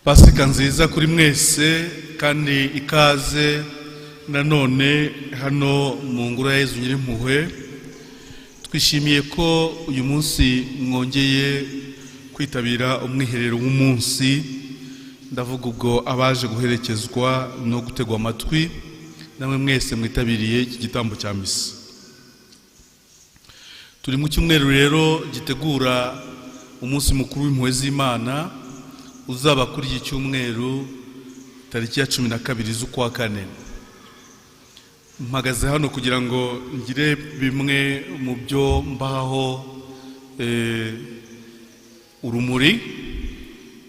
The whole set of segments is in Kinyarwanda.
Pasika nziza kuri mwese kandi ikaze nanone hano mu ngoro ya Yezu Nyirimpuhwe. Twishimiye ko uyu munsi mwongeye kwitabira umwiherero w'umunsi, ndavuga ubwo abaje guherekezwa no gutegwa amatwi namwe mwese mwitabiriye iki gitambo cya misa. Turi mu cyumweru rero gitegura umunsi mukuru w'impuhwe z'Imana uzaba kuri iki cyumweru tariki ya 12 z'ukwa kane. Mpagaze hano kugira ngo ngire bimwe mu byo mbaho urumuri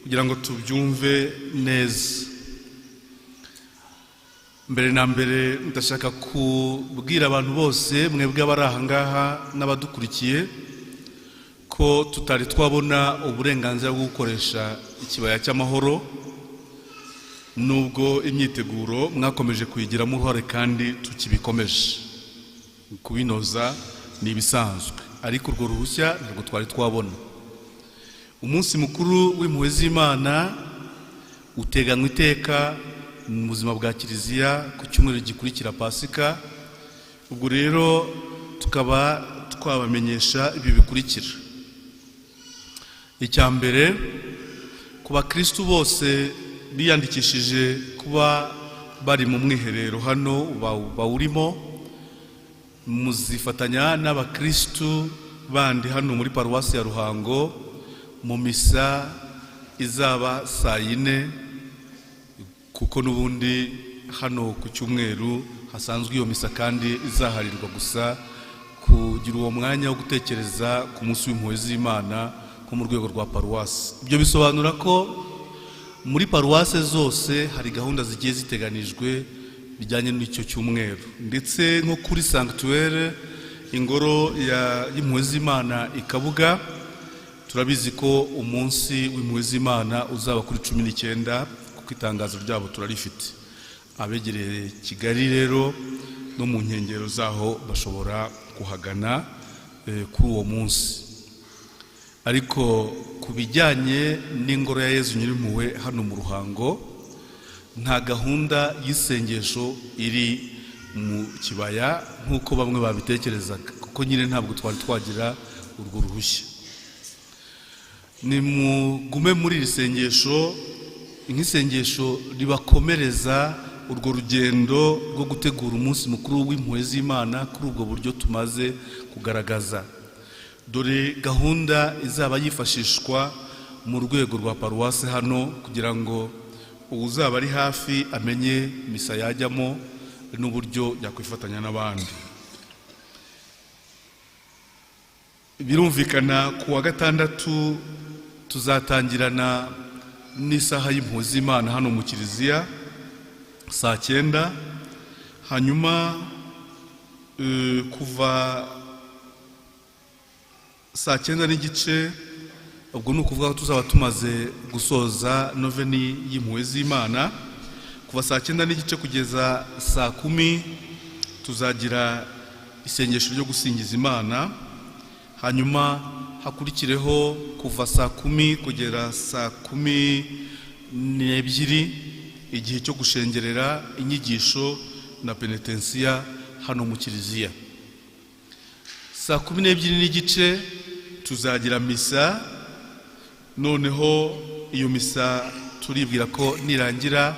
kugira ngo tubyumve neza. Mbere na mbere ndashaka kubwira abantu bose mwebwe abari aha ngaha n'abadukurikiye ko tutari twabona uburenganzira bwo gukoresha ikibaya cy'amahoro, nubwo imyiteguro mwakomeje kuyigiramo uruhare kandi tukibikomeje kubinoza ni ibisanzwe, ariko urwo ruhushya ntabwo twari twabona. Umunsi mukuru w'impuhwe z'Imana uteganywa iteka mu buzima bwa Kiliziya ku cyumweru gikurikira Pasika. Ubwo rero tukaba twabamenyesha ibi bikurikira. Icya mbere, ku bakristu bose biyandikishije kuba bari mu mwiherero hano bawurimo, muzifatanya n'abakristu bandi hano muri paruwasi ya Ruhango mu misa izaba saa 4, kuko n'ubundi hano ku cyumweru hasanzwe iyo misa kandi izaharirwa gusa kugira uwo mwanya wo gutekereza ku munsi w'impuhwe z'Imana ko mu rwego rwa paruwasi. Ibyo bisobanura ko muri paruwase zose hari gahunda zigiye ziteganijwe bijyanye n'icyo cyumweru, ndetse nko kuri sanctuaire ingoro y'impuhwe z'Imana ikabuga turabizi ko umunsi w'impuhwe z'Imana uzaba kuri 19, kuko itangazo ryabo turarifite. Abegereye Kigali rero no mu nkengero zaho bashobora kuhagana kuri uwo munsi. Ariko ku bijyanye n'ingoro ya Yezu Nyirimpuhwe hano mu Ruhango nta gahunda y'isengesho iri mu kibaya nk'uko bamwe babitekerezaga, kuko nyine ntabwo twari twagira urwo ruhushya. Ni mugume muri iri sengesho nk'isengesho ribakomereza urwo rugendo rwo gutegura umunsi mukuru w'impuhwe z'Imana kuri ubwo buryo tumaze kugaragaza. Dore gahunda izaba yifashishwa mu rwego rwa paruwase hano kugira ngo uzaba ari hafi amenye misa yajyamo n'uburyo yakwifatanya n'abandi. Birumvikana ku wa gatandatu tuzatangirana n'isaha y'impuhwe z'Imana hano mu Kiliziya saa 9, hanyuma kuva saa 9:30 ubwo ni ukuvuga ko tuzaba tumaze gusoza noveni y'impuhwe z'Imana. Kuva saa 9:30 kugeza saa 10 tuzagira isengesho ryo gusingiza Imana, hanyuma hakurikireho kuva saa 10 kugera saa 12 igihe cyo gushengerera inyigisho na penetensiya hano mu Kiliziya. Saa 12:30 tuzagira misa, noneho iyo misa turibwira ko nirangira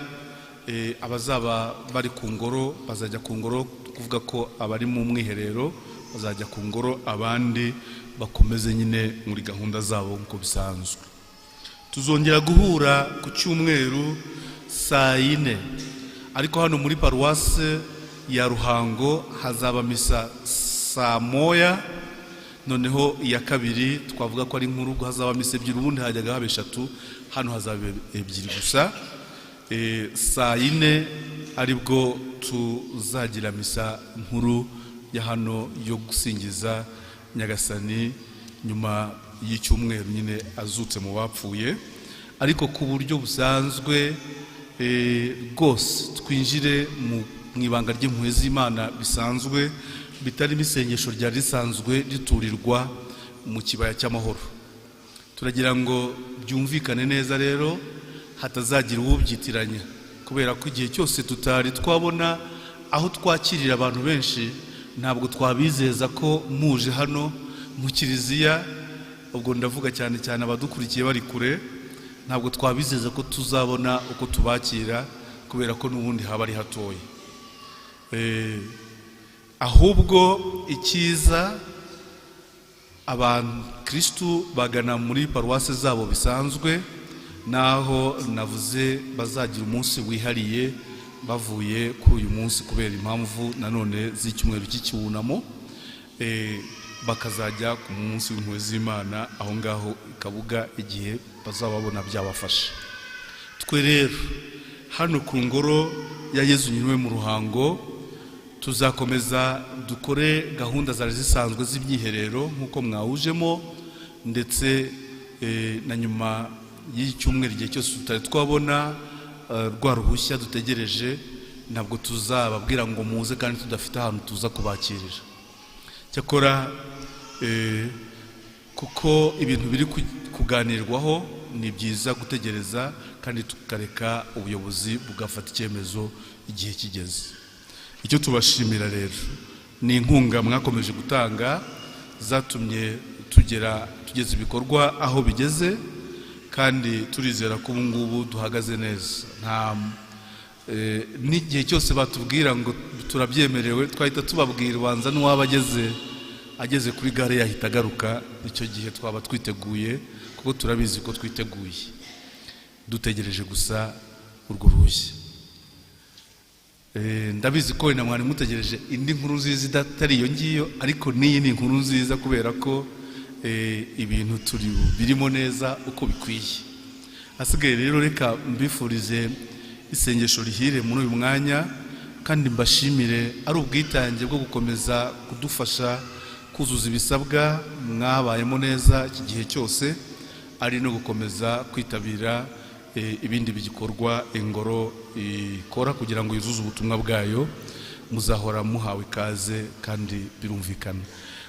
abazaba bari ku ngoro bazajya ku ngoro, kuvuga ko abari mu mwiherero bazajya ku ngoro, abandi bakomeze nyine muri gahunda zabo nk'uko bisanzwe. Tuzongera guhura ku cyumweru saa 4, ariko hano muri paruwase ya Ruhango hazaba misa saa 1, noneho iya kabiri twavuga ko ari nkuru, hazaba misa 2, ubundi hajyaga haba 3, hano hazaba 2 gusa. Saa 4 aribwo tuzagira misa nkuru ya hano yo gusingiza Nyagasani nyuma y'icyumweru nyine azutse mu bapfuye. Ariko ku buryo busanzwe rwose twinjire mu ibanga ry'impuhwe z'Imana bisanzwe, bitari isengesho ryari risanzwe riturirwa mu kibaya cy'amahoro. Turagira ngo byumvikane neza rero hatazagira uwubyitiranya, kubera ko igihe cyose tutari twabona aho twakirira abantu benshi, ntabwo twabizeza ko muje hano mu kiliziya, ubwo ndavuga cyane cyane abadukurikiye bari kure, ntabwo twabizeza ko tuzabona uko tubakira, kubera ko n'ubundi haba ari hatoye. Ahubwo icyiza, abakristu bagana muri paruwase zabo bisanzwe, naho navuze bazagira umunsi wihariye bavuye kuri uyu munsi kubera impamvu nanone z'icyumweru cy'icyunamo, bakazajya ku munsi w'impuhwe z'Imana aho ngaho Kabuga igihe bazababona byabafasha. Twe rero hano ku ngoro ya Yezu Nyiriwe mu Ruhango tuzakomeza dukore gahunda zari zisanzwe z'imyiherero nk'uko mwawujemo, ndetse na nyuma y'icyumweru igihe cyose tutari twabona rwa ruhushya dutegereje, ntabwo tuzababwira ngo muze kandi tudafite ahantu tuza kubakirira. Cyakora kuko ibintu biri kuganirwaho, ni byiza gutegereza kandi tukareka ubuyobozi bugafata icyemezo igihe kigeze. Icyo tubashimira rero ni inkunga mwakomeje gutanga zatumye tugeze ibikorwa aho bigeze, kandi turizera ko ubu ngubu duhagaze neza. N'igihe cyose batubwira ngo turabyemerewe, twahita tubabwira ubanza n'uwaba ageze kuri gare yahita agaruka, icyo gihe twaba twiteguye, kuko turabizi ko twiteguye, dutegereje gusa urwo ruhushya. Ndabizi ko wenda mwari mutegereje indi nkuru nziza idatari iyo ngiyo, ariko n'iyi ni inkuru nziza kubera ko ibintu birimo neza uko bikwiye. Hasigaye rero reka mbifurize isengesho rihire muri uyu mwanya, kandi mbashimire ari ubwitange bwo gukomeza kudufasha kuzuza ibisabwa mwabayemo neza iki gihe cyose, ari no gukomeza kwitabira ibindi bigikorwa ingoro ikora kugira ngo yuzuze ubutumwa bwayo. Muzahora muhawe ikaze kandi birumvikana.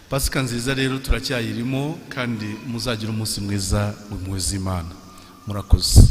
Pasika nziza rero turacyayirimo, kandi muzagira umunsi mwiza w'impuhwe z'Imana. Murakoze.